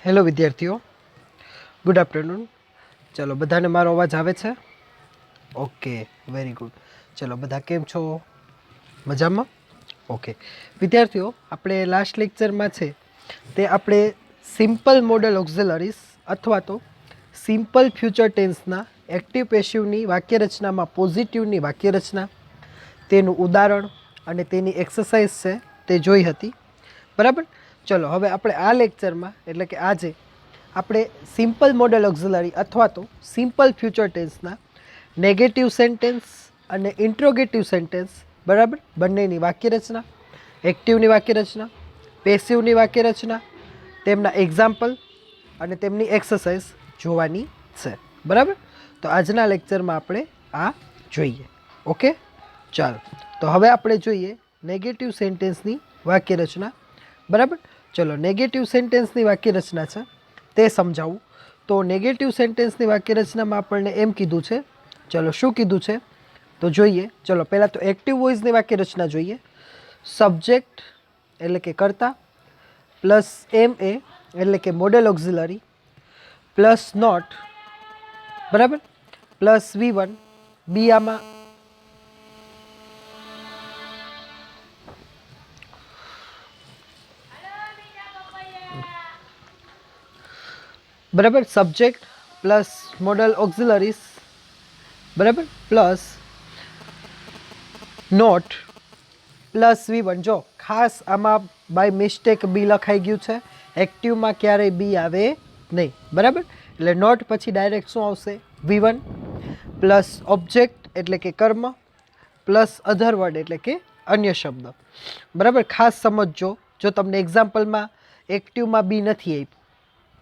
Hello વિદ્યાર્થીઓ, good afternoon. ચલો, બધાને મારો અવાજ આવે છે? Okay, very good. ચલો, બધા કેમ છો? મજામાં? ઓકે વિદ્યાર્થીઓ, આપણે લાસ્ટ લેક્ચરમાં છે તે આપણે સિમ્પલ મોડલ ઓક્ઝિલરીઝ અથવા તો સિમ્પલ ફ્યુચર ટેન્સના એક્ટિવ પેસિવની વાક્યરચનામાં પોઝિટિવની વાક્યરચના, તેનું ઉદાહરણ અને તેની એક્સરસાઇઝ છે તે જોઈ હતી. બરાબર. ચલો, હવે આપણે આ લેક્ચરમાં એટલે કે આજે આપણે સિમ્પલ મોડલ ઓક્ઝિલરી અથવા તો સિમ્પલ ફ્યુચર ટેન્સના નેગેટિવ સેન્ટેન્સ અને ઇન્ટ્રોગેટિવ સેન્ટેન્સ, બરાબર, બંનેની વાક્યરચના, એક્ટિવની વાક્યરચના, પેસિવની વાક્યરચના, તેમના એક્ઝામ્પલ અને તેમની એક્સરસાઇઝ જોવાની છે. બરાબર. તો આજના લેક્ચરમાં આપણે આ જોઈએ. ઓકે, ચાલો. તો હવે આપણે જોઈએ નેગેટિવ સેન્ટેન્સની વાક્યરચના. બરાબર. ચલો, નેગેટિવ સેન્ટેન્સની વાક્યરચના છે તે સમજાવું. તો નેગેટિવ સેન્ટેન્સની વાક્યરચનામાં આપણને એમ કીધું છે, ચલો શું કીધું છે તો જોઈએ. ચલો, પહેલાં તો એક્ટિવ વોઇસની વાક્યરચના જોઈએ. સબ્જેક્ટ એટલે કે કર્તા પ્લસ MA એટલે કે મોડેલ ઓક્ઝિલરી પ્લસ નોટ, બરાબર, પ્લસ V1 બી આમાં બરાબર, સબ્જેક્ટ પ્લસ મોડલ ઓક્ઝિલરીઝ, બરાબર, પ્લસ નોટ પ્લસ V1. જો ખાસ આમાં બાય મિસ્ટેક બી લખાઈ ગયું છે, એક્ટિવમાં ક્યારેય બી આવે નહીં. બરાબર. એટલે નોટ પછી ડાયરેક્ટ શું આવશે? V1 પ્લસ ઓબ્જેક્ટ એટલે કે કર્મ પ્લસ અધર વર્ડ એટલે કે અન્ય શબ્દ. બરાબર, ખાસ સમજજો. જો તમને એક્ઝામ્પલમાં એક્ટિવમાં બી નથી આપ્યું,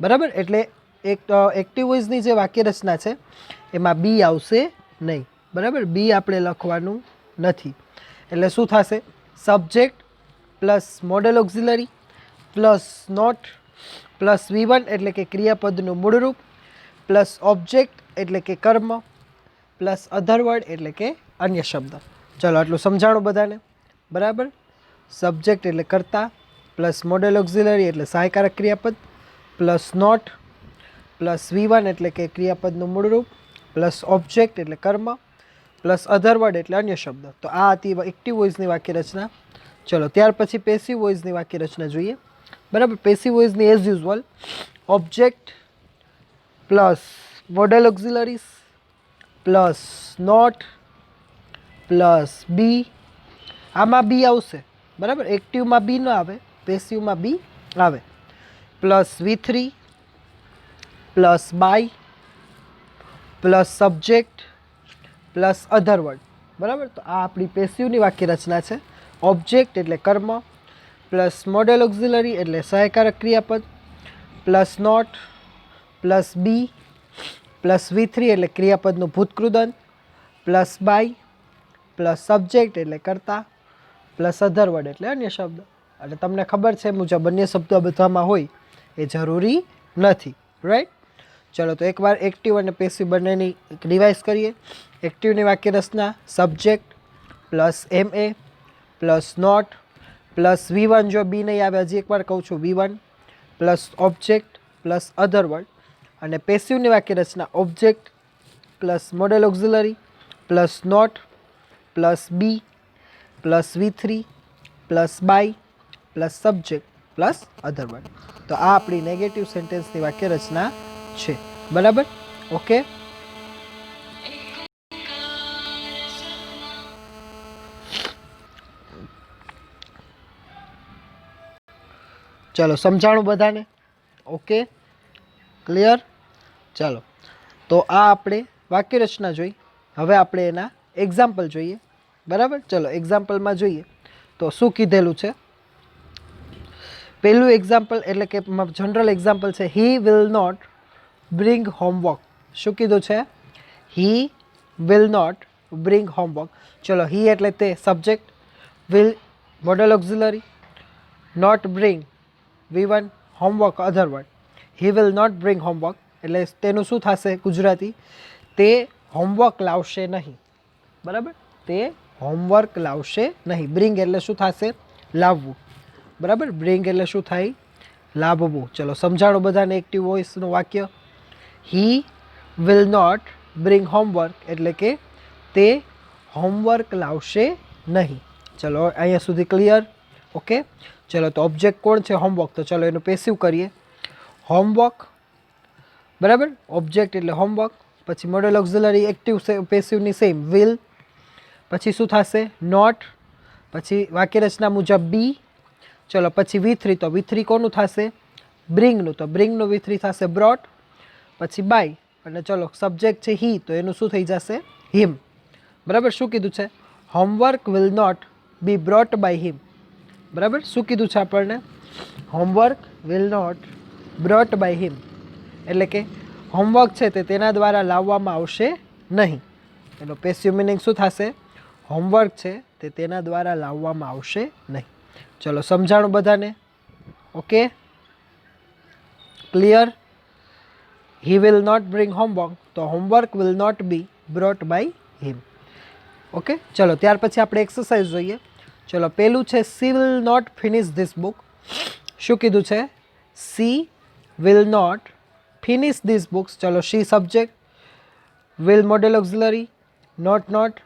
બરાબર, એટલે એક્ટિવ વોઇસની જે વાક્યરચના છે એમાં બી આવશે નહીં. બરાબર, બી આપણે લખવાનું નથી. એટલે શું થશે? Subject plus modal auxiliary plus not plus V1 એટલે કે ક્રિયાપદનું મૂળરૂપ પ્લસ ઓબ્જેક્ટ એટલે કે કર્મ પ્લસ અધર વર્ડ એટલે કે અન્ય શબ્દ. ચલો, આટલું સમજાણું બધાને? બરાબર. સબ્જેક્ટ એટલે કર્તા પ્લસ મોડેલ ઓક્ઝિલરી એટલે સહાયકારક ક્રિયાપદ પ્લસ નોટ પ્લસ V1 એટલે કે ક્રિયાપદનું મૂળરૂપ પ્લસ ઓબ્જેક્ટ એટલે કર્મ પ્લસ અધર વર્ડ એટલે અન્ય શબ્દ. તો આ હતી એક્ટિવ વોઇસની વાક્યરચના. ચલો, ત્યાર પછી પેસિવ વોઇસની વાક્યરચના જોઈએ. બરાબર. પેસિવ વોઇસની as usual object plus modal auxiliaries plus not plus be. આમાં બી આવશે, બરાબર, એક્ટિવમાં બી ન આવે, પેસિવમાં બી આવે. Plus V3 plus by plus subject plus other word. બરાબર. તો આ આપણી પેસિવની વાક્યરચના છે. ઓબ્જેક્ટ એટલે કર્મ પ્લસ મોડેલ ઓક્ઝિલરી એટલે સહાયકારક ક્રિયાપદ plus not plus be plus V3 એટલે ક્રિયાપદનું ભૂતકૃદંત પ્લસ બાય પ્લસ સબ્જેક્ટ એટલે કર્તા પ્લસ અધર વર્ડ એટલે અન્ય શબ્દ. અને તમને ખબર છે મુજબ અન્ય શબ્દો બધામાં હોય એ જરૂરી નથી. રાઈટ. ચલો, તો એકવાર એક્ટિવ અને પેસિવ બંનેની રિવાઇઝ કરીએ. એક્ટિવની વાક્યરચના subject plus MA plus not plus V1, જો બી નહીં આવે હજી એકવાર કહું છું, V1 plus object plus other word. અને પેસિવની વાક્યરચના object plus modal auxiliary plus not plus be plus V3 plus by plus subject plus other word. તો આ આપણી નેગેટિવ સેન્ટેન્સની વાક્યરચના છે. બરાબર. ઓકે, ચાલો, સમજાણું બધાને? Okay, clear. ચાલો, તો આ આપણે વાક્યરચના જોઈ. હવે આપણે એના એક્ઝામ્પલ જોઈએ. બરાબર. ચલો, એક્ઝામ્પલમાં જોઈએ તો શું કીધેલું છે. પહેલું એક્ઝામ્પલ એટલે કે જનરલ એક્ઝામ્પલ છે, he will not bring homework. શું કીધું છે? He will not bring homework. ચલો, હી એટલે તે subject, will modal auxiliary, not bring V1 homework other word. He will not bring homework એટલે તેનું શું થશે ગુજરાતી? તે હોમવર્ક લાવશે નહીં. બરાબર, તે હોમવર્ક લાવશે નહીં. બ્રિંગ એટલે શું થશે? લાવવું. બરાબર, બ્રિંગ એટલે શું થાય? લાવવું. ચલો સમજાણો બધાને એક્ટિવ વોઇસનું વાક્ય. He will not bring homework એટલે કે તે હોમવર્ક લાવશે નહીં. ચલો અહીંયા સુધી ક્લિયર? ઓકે. ચલો તો ઓબ્જેક્ટ કોણ છે? હોમવર્ક. તો ચલો એનું પેસિવ કરીએ. હોમવર્ક, બરાબર, ઓબ્જેક્ટ એટલે હોમવર્ક. પછી મોડેલ ઓક્ઝિલરી એક્ટિવ પેસિવની સેમ વિલ. પછી શું થશે? નોટ. પછી વાક્યરચના મુજબ બી. ચલો પછી V3. તો V3 કોનું થશે? બ્રિંગનું. તો બ્રિંગનું V3 થશે બ્રોટ. પછી બાય અને ચલો સબ્જેક્ટ છે હી, તો એનું શું થઈ જશે? હિમ. બરાબર. શું કીધું છે? Homework will not be brought by him. બરાબર. શું કીધું છે આપણને? Homework will not brought by him એટલે કે હોમવર્ક છે તે તેના દ્વારા લાવવામાં આવશે નહીં. એનો પેસિવ મિનિંગ શું થશે? હોમવર્ક છે તે તેના દ્વારા લાવવામાં આવશે નહીં. ચલો સમજાણું બધાને? Okay, clear? He will not bring homework, તો homework will not be brought by him. Okay. ચલો ત્યાર પછી આપણે એક્સરસાઇઝ જોઈએ. ચલો પહેલું છે she will not finish this book. શું કીધું છે? She will not finish this books. ચલો she subject, will modal auxiliary, not,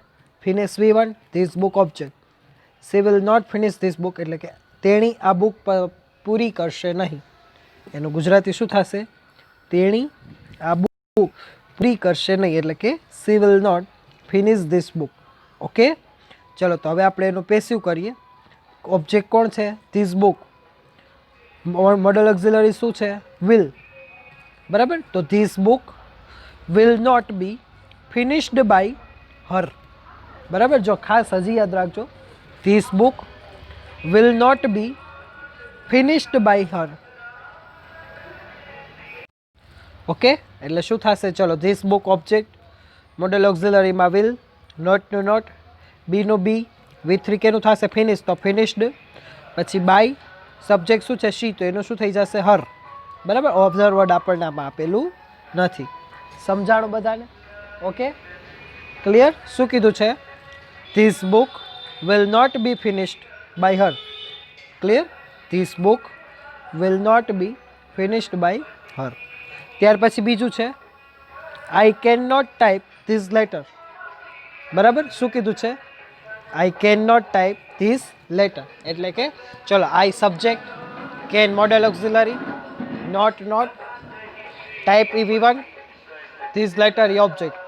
finish V1, this book object. She will not finish this book એટલે કે તેણી આ બુક પૂરી કરશે નહીં. એનું ગુજરાતી શું થશે? તેણી આ બુક પૂરી કરશે નહીં એટલે કે she will not finish this book. Okay. ચલો તો હવે આપણે એનું પેસિવ કરીએ. ઓબ્જેક્ટ કોણ છે? This book. મોડેલ ઓક્ઝિલરી શું છે? વિલ. બરાબર. તો this book will not be finished by her. બરાબર. જો ખાસ હજી યાદ રાખજો, this book will not be finished by her. Okay. એટલે શું થશે? ચલો ધીસ બુક ઓબ્જેક્ટ, મોડેલ ઓક્ઝિલરીમાં વિલ, નોટનું નોટ, બીનું બી, V3 કેનું થશે? ફિનિશ, તો ફિનિશ્ડ. પછી બાય સબ્જેક્ટ શું છે? શી, તો એનું શું થઈ જશે? હર. બરાબર. ઓબ્ઝર્વ વર્ડ આપણને આમાં આપેલું નથી. સમજાણું બધાને? Okay, clear? શું કીધું છે? This book will not be finished by her. Clear? This book will not be finished by her. ત્યાર પછી બીજું છે I can not type this letter. બરાબર. શું કીધું છે? I can not type this letter એટલે કે ચલો I subject, can modal auxiliary, not, type V1, this letter object.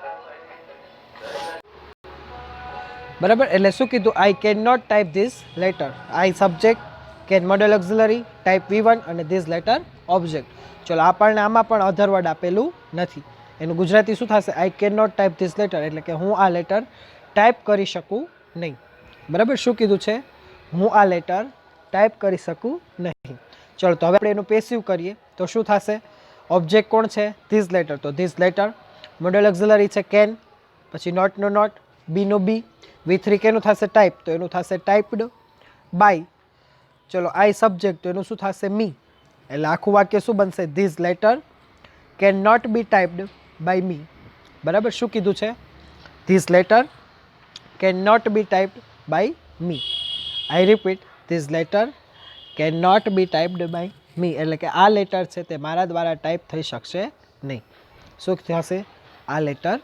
બરાબર. એટલે શું કીધું? I can not type this letter. I subject, can modal auxiliary, type V1 અને ધીસ લેટર ઓબ્જેક્ટ. ચલો આપણને આમાં પણ અધર વર્ડ આપેલું નથી. એનું ગુજરાતી શું થશે? I can not type this letter એટલે કે હું આ લેટર ટાઈપ કરી શકું નહીં. બરાબર. શું કીધું છે? હું આ લેટર ટાઈપ કરી શકું નહીં. ચલો તો હવે આપણે એનું પેસિવ કરીએ. તો શું થશે? ઓબ્જેક્ટ કોણ છે? This letter. તો ધીસ લેટર. મોડેલ ઓક્ઝિલરી છે કેન, પછી નોટનું નોટ, બીનું બી, V3 કેનું થશે? ટાઈપ, તો એનું થશે ટાઈપ્ડ. બાય ચલો આઈ સબ્જેક્ટ, તો એનું શું થશે? મી. એટલે આખું વાક્ય શું બનશે? This letter can not be typed by me. બરાબર. શું કીધું છે? This letter can not be typed by me. I repeat, this letter can not be typed by me એટલે કે આ લેટર છે તે મારા દ્વારા ટાઈપ થઈ શકશે નહીં. શું થશે? આ લેટર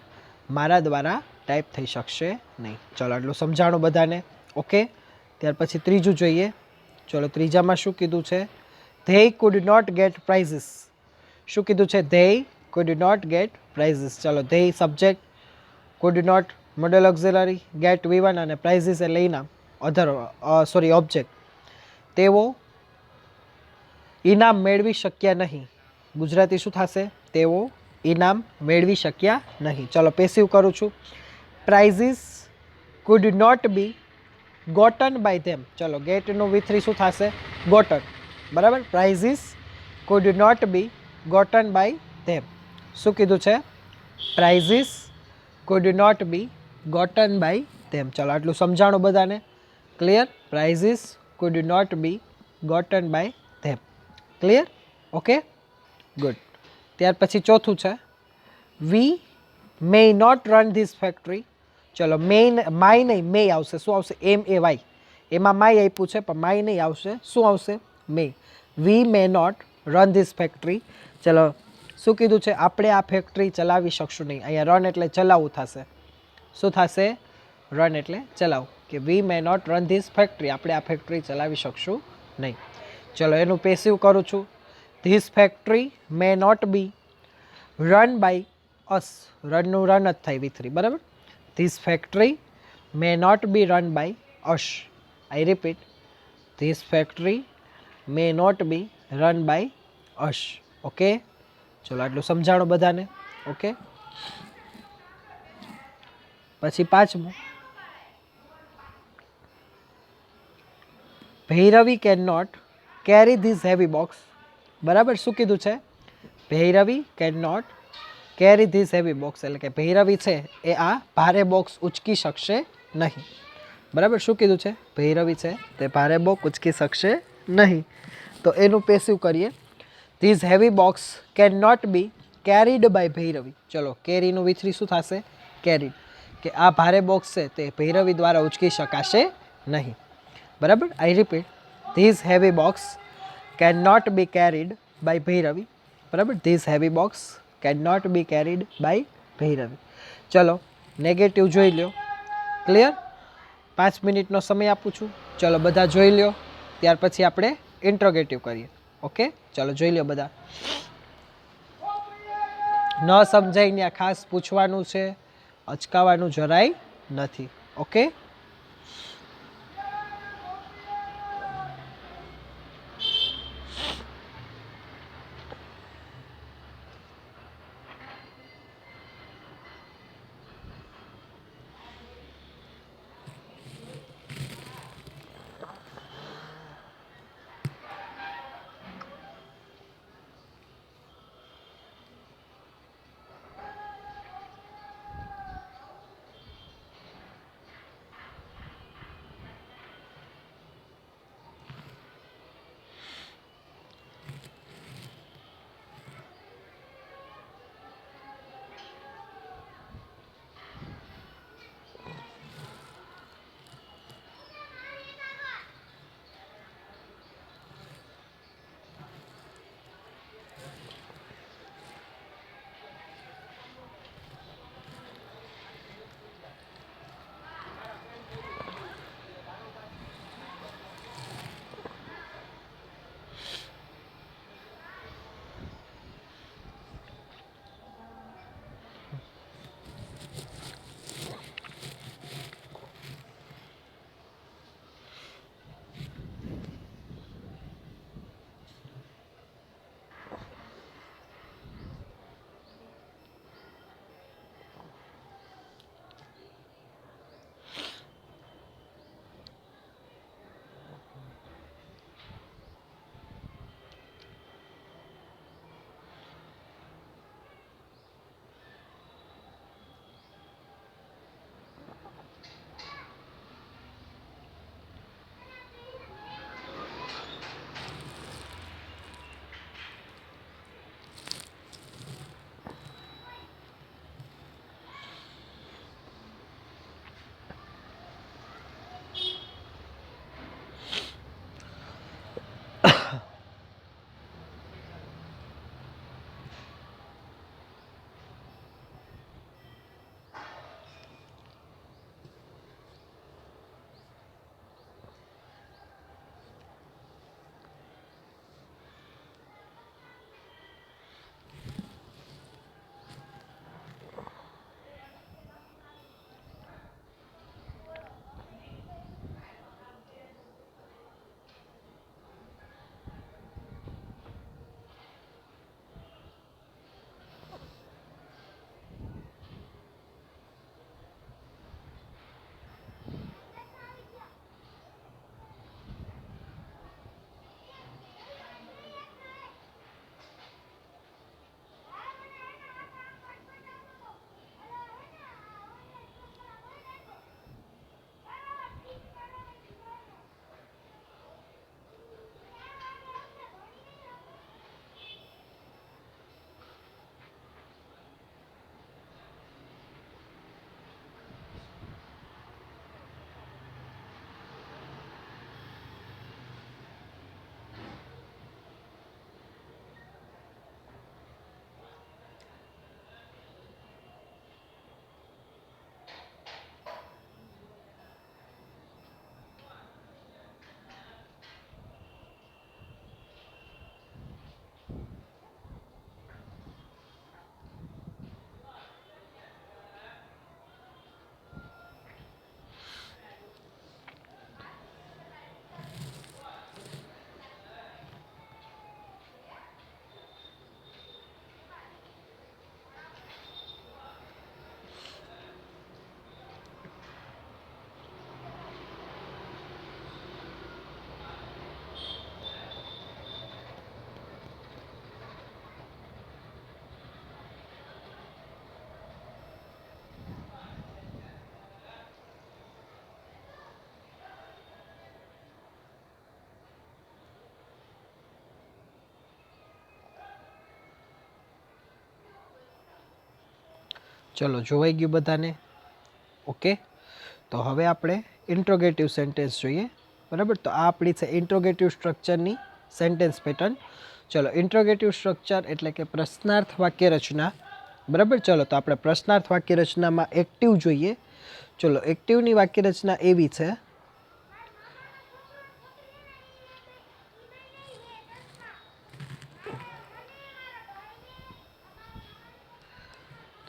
મારા દ્વારા ટાઈપ થઈ શકશે નહીં. ચલો આટલું સમજાણું બધાને? ઓકે. ત્યાર પછી ત્રીજું જોઈએ. ચલો ત્રીજામાં શું કીધું છે? They could not get prizes. શું કીધું છે? They could not get prizes. ચલો they subject, could not modal auxiliary, get V1 અને પ્રાઇઝીસ એટલે ઇનામ, ઓબ્જેક્ટ. તેઓ ઇનામ મેળવી શક્યા નહીં. ગુજરાતી શું થશે? તેઓ ઇનામ મેળવી શક્યા નહીં. ચલો પેસિવ કરું છું. Prizes could not be gotten by them. ચલો ગેટનું V3 શું થશે? ગોટન. બરાબર. Prizes could not be gotten by them. શું કીધું છે? Prizes could not be gotten by them. ચલો આટલું સમજાણું બધાને? Clear? Prizes could not be gotten by them. Clear? Okay, good. ત્યાર પછી ચોથું છે we may not run this factory. ચલો માય નહીં, મે આવશે. શું આવશે? MAY. એમાં માય આપ્યું છે પણ માય નહીં આવશે. શું આવશે? May. We may not run this factory. ચલો શું કીધું છે? આપણે આ ફેક્ટરી ચલાવી શકશું નહીં. અહીંયા રન એટલે ચલાવવું થશે. શું થશે? રન એટલે ચલાવવું. કે we may not run this factory, આપણે આ ફેક્ટરી ચલાવી શકશું નહીં. ચલો એનું પેસિવ કરું છું. This factory may not be run by us. રનનું રન જ થાય V3, બરાબર. This factory may not be run by us. I repeat, this factory may not be run by us. Okay, ચલો આટલું સમજાણો બધાને. ઓકે, પછી પાંચમું, Bhairavi can not carry this heavy box. બરાબર, શું કીધું છે? Bhairavi can not carry this heavy box, એટલે કે ભૈરવી છે એ આ ભારે બોક્સ ઉચકી શકશે નહીં. બરાબર, શું કીધું છે? ભૈરવી છે તે ભારે બોક્સ ઉચકી શકશે નહીં. તો એનું પેસિવ કરીએ. This heavy box can not be carried by Bhairavi. ચલો કેરીનું V3 શું થશે? કેરીડ. કે આ ભારે બોક્સ છે તે ભૈરવી દ્વારા ઉચકી શકાશે નહીં. બરાબર, I repeat, this heavy box can not be carried by Bhairavi. બરાબર, this heavy box can not be carried by Bhairavi. ચલો નેગેટિવ જોઈ લો. ક્લિયર? 5 મિનિટનો સમય આપું છું. ચલો બધા જોઈ લો, ત્યાર પછી આપણે ઇન્ટ્રોગેટિવ કરીએ. ઓકે, ચલો જોઈ લો બધા. ન સમજાય ને ખાસ પૂછવાનું છે, અચકાવાનું જરાય નથી. ઓકે, ચલો જોવાઈ ગયું બધાને? ઓકે, તો હવે આપણે ઇન્ટ્રોગેટિવ સેન્ટેન્સ જોઈએ, બરાબર? તો આ આપણી છે ઇન્ટ્રોગેટિવ સ્ટ્રક્ચરની સેન્ટેન્સ પેટર્ન. ચલો, ઇન્ટ્રોગેટિવ સ્ટ્રક્ચર એટલે કે પ્રશ્નાર્થ વાક્ય રચના, બરાબર? ચલો, તો આપણે પ્રશ્નાર્થ વાક્ય રચનામાં એક્ટિવ જોઈએ. ચલો, એક્ટિવની વાક્ય રચના એવી છે,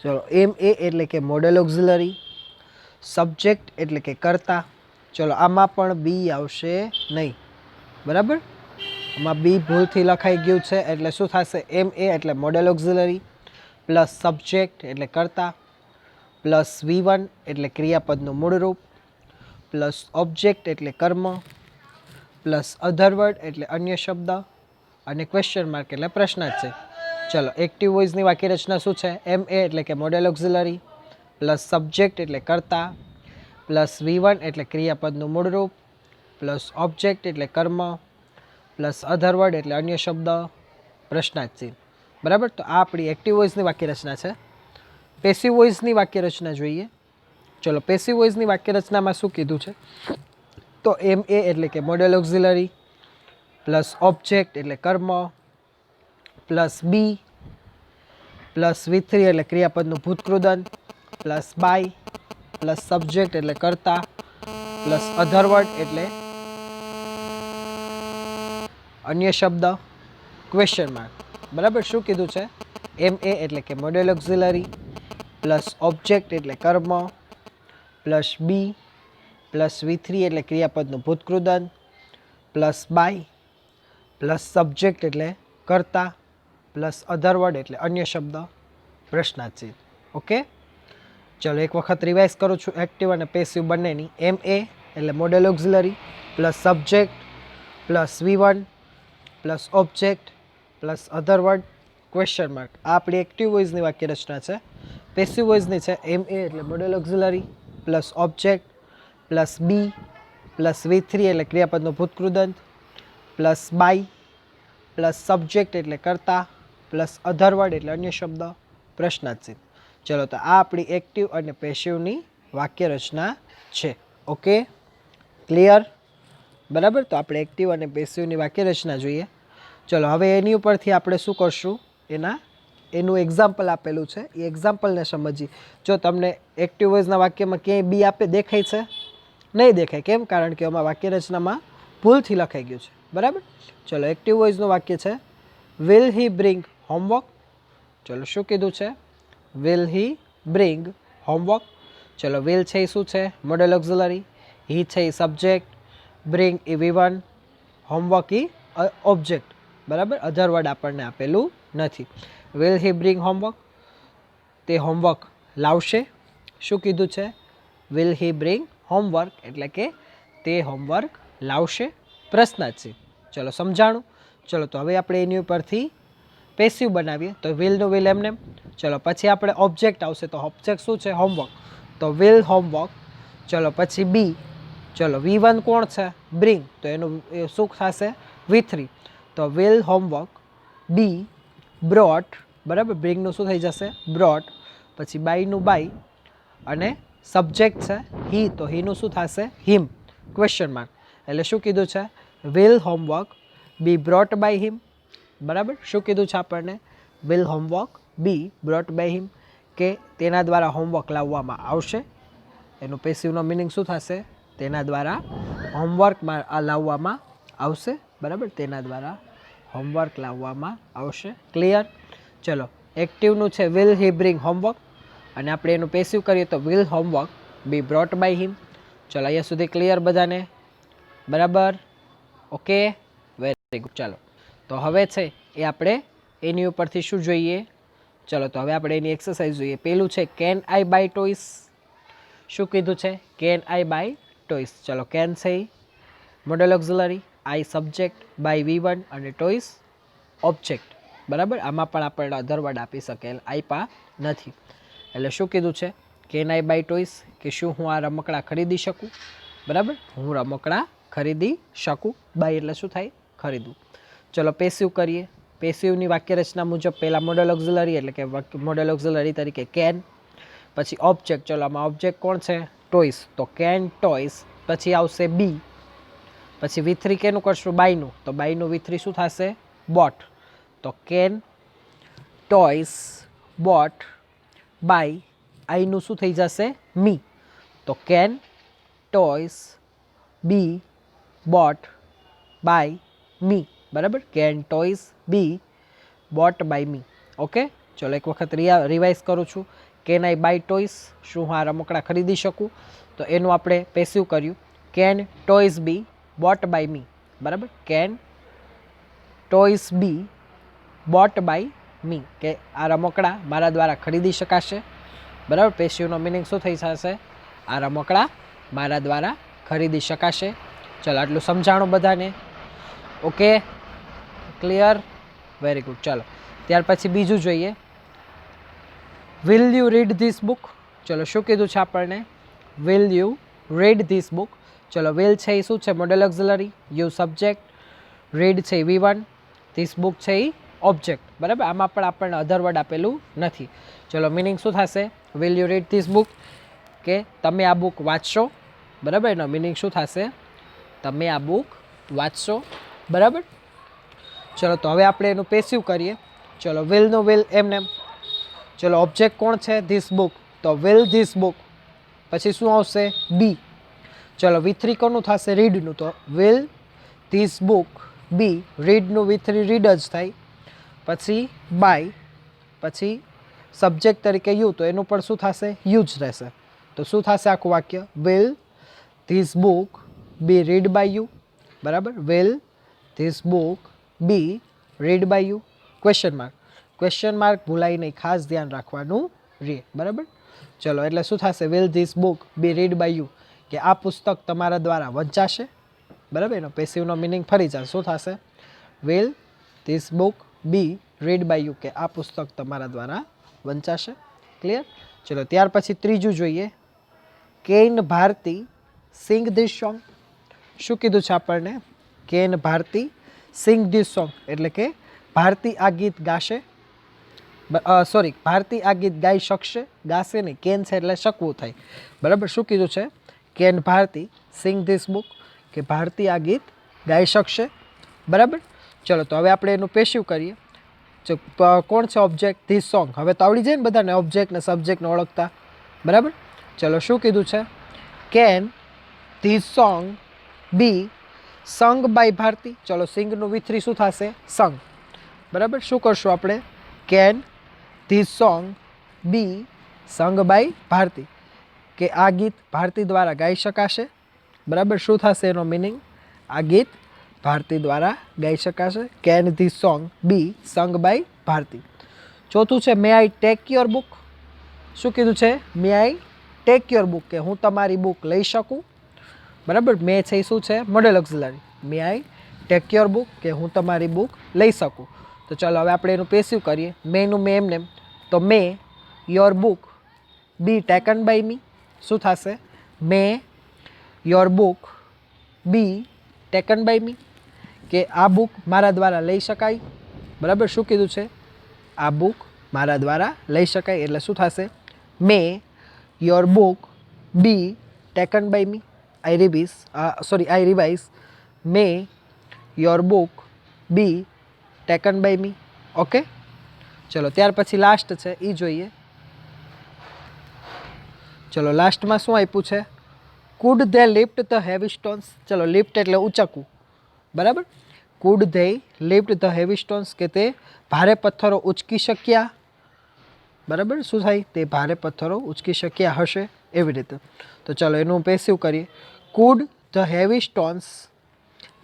ચલો, એમ એ એટલે કે મોડેલ ઓક્ઝિલરી, સબ્જેક્ટ એટલે કે કર્તા. ચલો, આમાં પણ બી આવશે નહીં, બરાબર? આમાં બી ભૂલથી લખાઈ ગયું છે, એટલે શું થશે? એમ એ એટલે મોડેલ ઓક્ઝિલરી પ્લસ સબ્જેક્ટ એટલે કર્તા પ્લસ V1 એટલે ક્રિયાપદનું મૂળરૂપ પ્લસ ઓબ્જેક્ટ એટલે કર્મ પ્લસ અધરવર્ડ એટલે અન્ય શબ્દ અને ક્વેશ્ચન માર્ક એટલે પ્રશ્નાર્થ છે. ચલો, એક્ટિવ વોઇસની વાક્ય રચના શું છે? એમ એ એટલે કે મોડેલ ઓક્ઝિલરી પ્લસ સબ્જેક્ટ એટલે કર્તા પ્લસ V1 એટલે ક્રિયાપદનું મૂળરૂપ પ્લસ ઓબ્જેક્ટ એટલે કર્મ પ્લસ અધરવર્ડ એટલે અન્ય શબ્દ પ્રશ્નાર્થ ચિહ્ન, બરાબર? તો આ આપણી એક્ટિવ વોઇસની વાક્ય રચના છે. પેસિવ વોઇસની વાક્ય રચના જોઈએ. ચલો, પેસિવ વોઇસની વાક્ય રચનામાં શું કીધું છે? તો એમ એ એટલે કે મોડેલ ઓક્ઝિલરી પ્લસ ઓબ્જેક્ટ એટલે કર્મ પ્લસ બી પ્લસ V3 એટલે ક્રિયાપદનું ભૂતકૃદન પ્લસ બાય પ્લસ સબ્જેક્ટ એટલે કર્તા પ્લસ અધરવર્ડ એટલે અન્ય શબ્દ ક્વેશ્ચન માર્ક, બરાબર? શું કીધું છે? એમ એ એટલે કે મોડેલ ઓક્ઝિલરી પ્લસ ઓબ્જેક્ટ એટલે કર્મ પ્લસ બી પ્લસ V3 એટલે ક્રિયાપદનું ભૂતકૃદન પ્લસ બાય પ્લસ સબ્જેક્ટ એટલે કર્તા પ્લસ અધરવર્ડ એટલે અન્ય શબ્દ પ્રશ્નાર્થ ચિહ્ન. ઓકે, ચલો એક વખત રિવાઇઝ કરું છું એક્ટિવ અને પેસિવ બંનેની. એમ એ એટલે modal auxiliary plus subject plus V1 plus object plus other words question mark. આ આપણી એક્ટિવ વોઇસની વાક્ય રચના છે. પેસિવ વોઇસની છે એમ એ એટલે modal auxiliary plus object plus be plus V3 એટલે ક્રિયાપદનું ભૂતકૃદંત પ્લસ બાય પ્લસ સબ્જેક્ટ એટલે કર્તા પ્લસ અધરવર્ડ એટલે અન્ય શબ્દ પ્રશ્નાર્થ ચિહ્ન. ચલો, તો આ આપણી એક્ટિવ અને પેસિવની વાક્ય રચના છે. Okay, clear? બરાબર. તો આપણે એક્ટિવ અને પેસિવની વાક્ય રચના જોઈએ. ચલો, હવે એની ઉપરથી આપણે શું કરશું? એનું એક્ઝામ્પલ આપેલું છે, એ એક્ઝામ્પલને સમજીએ. જો તમને એક્ટિવ વોઇસના વાક્યમાં ક્યાંય બી આપે દેખાય છે? નહીં દેખાય. કેમ? કારણ કે આમાં વાક્ય રચનામાં ભૂલથી લખાઈ ગયું છે, બરાબર? ચલો, એક્ટિવ વોઇસનું વાક્ય છે વિલ હી બ્રિંગ હોમવર્ક. ચલો, શું કીધું છે? Will he bring homework. ચલો, વિલ છે એ શું છે? Modal auxiliary. હી છે એ સબ્જેક્ટ, બ્રિંગ એ V1, હોમવર્ક એ ઓબ્જેક્ટ, બરાબર? અધરવર્ડ આપણને આપેલું નથી. વિલ હી બ્રિંગ હોમવર્ક, તે હોમવર્ક લાવશે. શું કીધું છે? વિલ હી બ્રિંગ હોમવર્ક એટલે કે તે હોમવર્ક લાવશે, પ્રશ્નાર્થ ચિહ્ન. ચલો, સમજાણું? ચલો, તો હવે આપણે એની ઉપરથી પેસિવ બનાવીએ. તો વિલનું વિલ એમને. ચલો, પછી આપણે ઓબ્જેક્ટ આવશે. તો ઓબ્જેક્ટ શું છે? હોમવર્ક. તો વિલ હોમવર્ક. ચલો, પછી બી. ચલો, V1 કોણ છે? બ્રિંગ. તો એનું શું થશે? V3. તો વિલ હોમવર્ક બી બ્રોટ, બરાબર? બ્રિંગનું શું થઈ જશે? બ્રોટ. પછી બાયનું બાય અને સબ્જેક્ટ છે હી, તો હીનું શું થશે? Him, question mark. એટલે શું કીધું છે? Will homework be brought by him, બરાબર? શું કીધું છે આપણને? Will homework be brought by him, કે તેના દ્વારા હોમવર્ક લાવવામાં આવશે. એનું પેસિવનો મિનિંગ શું થશે? તેના દ્વારા હોમવર્ક લાવવામાં આવશે, બરાબર? તેના દ્વારા હોમવર્ક લાવવામાં આવશે. ક્લિયર? ચલો, એક્ટિવનું છે વિલ હી બ્રિંગ હોમવર્ક અને આપણે એનું પેસિવ કરીએ તો will homework be brought by him. ચલો, અહીંયા સુધી ક્લિયર બધાને? બરાબર? Okay, very good. ચાલો, તો હવે છે એ આપણે એની ઉપરથી શું જોઈએ? ચલો, તો હવે આપણે એની એક્સરસાઇઝ જોઈએ. પેલું છે કેન આઈ બાય ટોયસ. શું કીધું છે? Can I buy toys. ચલો, કેન છે modal auxiliary, I subject, buy V1 અને ટોયસ ઓબ્જેક્ટ, બરાબર? આમાં પણ આપણને અધરવર્ડ આપી શકેલ આપ્યા નથી. એટલે શું કીધું છે? કેન આઈ બાય ટોયસ, કે શું હું આ રમકડા ખરીદી શકું? બરાબર? હું રમકડા ખરીદી શકું. બાય એટલે શું થાય? ખરીદવું. ચલો, પેસિવ કરીએ. પેસિવની વાક્ય રચના મુજબ પહેલાં મોડેલ ઓક્ઝિલરી એટલે કે મોડેલ ઓક્ઝિલરી તરીકે કેન, પછી ઓબ્જેક્ટ, ચલો આમાં ઓબ્જેક્ટ કોણ છે? ટોયસ, તો કેન ટોયસ, પછી આવશે બી, પછી V3 કેનું કરશું? બાયનું, તો બાયનું V3 શું થશે? બોટ, તો કેન ટોયસ બોટ બાય, આઈનું શું થઈ જશે? મી, તો can toys be bought by me, બરાબર? Can toys be bought by me. Okay, ચલો એક વખત રિવાઇઝ કરું છું. કેન આઈ બાય ટોયસ, શું હું આ રમકડા ખરીદી શકું? તો એનું આપણે પેસિવ કર્યું. Can toys be bought by me, બરાબર? Can toys be bought by me, કે આ રમકડા મારા દ્વારા ખરીદી શકાશે, બરાબર? પેસિવનો મિનિંગ શું થઈ જશે? આ રમકડા મારા દ્વારા ખરીદી શકાશે. ચલો આટલું સમજાણું બધાને? Okay, clear, very good. ચલો ત્યાર પછી બીજું જોઈએ. Will you read this book? ચલો શું કીધું છે આપણને? Will you read this book. ચલો વિલ છે એ શું છે? Modal auxiliary. You subject, read છે V1, ધીસ બુક છે એ ઓબ્જેક્ટ, બરાબર? આમાં પણ આપણને અધર વર્ડ આપેલું નથી. ચલો મિનિંગ શું થશે? Will you read this book, કે તમે આ બુક વાંચશો, બરાબર? એનો મિનિંગ શું થશે? તમે આ બુક વાંચશો, બરાબર? ચલો તો હવે આપણે એનું પેસિવ કરીએ. ચલો વિલનું વિલ એમને. ચલો ઓબ્જેક્ટ કોણ છે? ધીસ બુક, તો વિલ ધીસ બુક, પછી શું આવશે? બી. ચલો V3 કોનું થશે? રીડનું, તો વિલ ધીસ બુક બી, રીડનું V3 રીડ જ થાય, પછી બાય, પછી સબ્જેક્ટ તરીકે યુ, તો એનું પણ શું થશે? યુ જ રહેશે. તો શું થશે આખું વાક્ય? Will this book be read by you, બરાબર? Will this book be read by you? Question mark, question mark ભૂલાઈ નહીં, ખાસ ધ્યાન રાખવાનું રહે, બરાબર? ચલો એટલે શું થશે? Will this book be read by you, કે આ પુસ્તક તમારા દ્વારા વંચાશે, બરાબર? એનો પેસિવનો મિનિંગ ફરી જશે. શું થશે? Will this book be read by you, કે આ પુસ્તક તમારા દ્વારા વંચાશે. ક્લિયર? ચલો ત્યાર પછી ત્રીજું જોઈએ. Can Bharti sing this song? શું કીધું છે આપણને? Can Bharti sing this song, એટલે કે ભારતી આ ગીત ગાશે, સોરી, ભારતી આ ગીત ગાઈ શકશે, ગાશે નહીં, કેન છે એટલે શકવું થાય, બરાબર? શું કીધું છે? Can Bharti sing this book, કે ભારતી આ ગીત ગાઈ શકશે, બરાબર? ચલો તો હવે આપણે એનું પેસિવ કરીએ. કોણ છે ઓબ્જેક્ટ? This song. હવે તો આવડી જાય ને બધાને ઓબ્જેક્ટ ને સબ્જેક્ટને ઓળખતા, બરાબર? ચલો શું કીધું છે? કેન ધીસ સોંગ બી સંગ બાય ભારતી. ચલો સિંગનું V3 શું થશે? સંગ, બરાબર? શું કરશું આપણે? કેન ધીસ સોંગ બી સંગ બાય ભારતી, કે આ ગીત ભારતી દ્વારા ગાઈ શકાશે, બરાબર? શું થશે એનો મિનિંગ? આ ગીત ભારતી દ્વારા ગાઈ શકાશે. કેન ધીસ સોંગ બી સંગ બાય ભારતી. ચોથું છે મે આઈ ટેક યોર બુક? શું કીધું છે? મે આઈ ટેક યોર બુક, કે હું તમારી બુક લઈ શકું, બરાબર? મે છે એ શું છે? Modal auxiliary. May I take your book, કે હું તમારી બુક લઈ શકું. તો ચલો હવે આપણે એનું પેસિવ કરીએ. મેનું મે એમને, તો may your book be taken by me. શું થશે? May your book be taken by me, કે આ બુક મારા દ્વારા લઈ શકાય, બરાબર? શું કીધું છે? આ બુક મારા દ્વારા લઈ શકાય, એટલે શું થશે? May your book be taken by me. I revise. May your book be taken by me. Okay, ચલો ત્યાર પછી લાસ્ટ છે એ જોઈએ. ચલો લાસ્ટમાં શું આપ્યું છે? Food they lift the heavy stones? ચલો લિફ્ટ એટલે ઉંચકવું, બરાબર? Food they lift the heavy stones, કે તે ભારે પથ્થરો ઉચકી શક્યા, બરાબર? શું થાય? તે ભારે પથ્થરો ઉચકી શક્યા હશે, એવી રીતે. તો ચલો એનું પેસિવ કરીએ. Could the heavy stones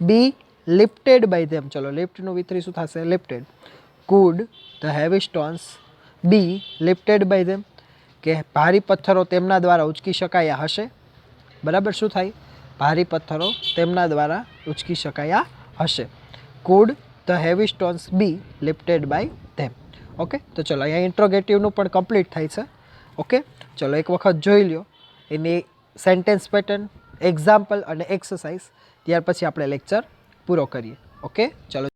be lifted by them? ચલો લિફ્ટનું V3 શું થશે? Lifted. Could the heavy stones be lifted by them, કે ભારી પથ્થરો તેમના દ્વારા ઉચકી શકાયા હશે, બરાબર? શું થાય? ભારી પથ્થરો તેમના દ્વારા ઉચકી શકાયા હશે. Could the heavy stones be lifted by them. Okay, તો ચલો અહીંયા ઇન્ટ્રોગેટિવનું પણ કમ્પ્લીટ થાય છે. ઓકે, ચલો એક વખત જોઈ લ્યો એની સેન્ટેન્સ પેટર્ન, એક્ઝામ્પલ અને એક્સરસાઇઝ, ત્યાર પછી આપણે લેક્ચર પૂરો કરીએ. ઓકે, ચલો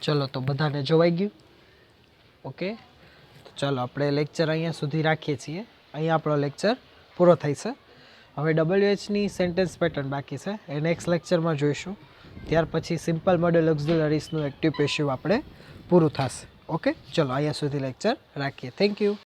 ચલો તો બધાને જોવાઈ ગયું. ઓકે, તો ચાલો આપણે લેક્ચર અહીંયા સુધી રાખીએ છીએ. અહીંયા આપણો લેક્ચર પૂરો થાય છે. હવે WHની સેન્ટેન્સ પેટર્ન બાકી છે, એ નેક્સ્ટ લેક્ચરમાં જોઈશું. ત્યાર પછી સિમ્પલ મોડલ ઓક્ઝિલરીઝનું એક્ટિવ પેશિવ આપણે પૂરું થશે. ઓકે, ચલો અહીંયા સુધી લેક્ચર રાખીએ. Thank you.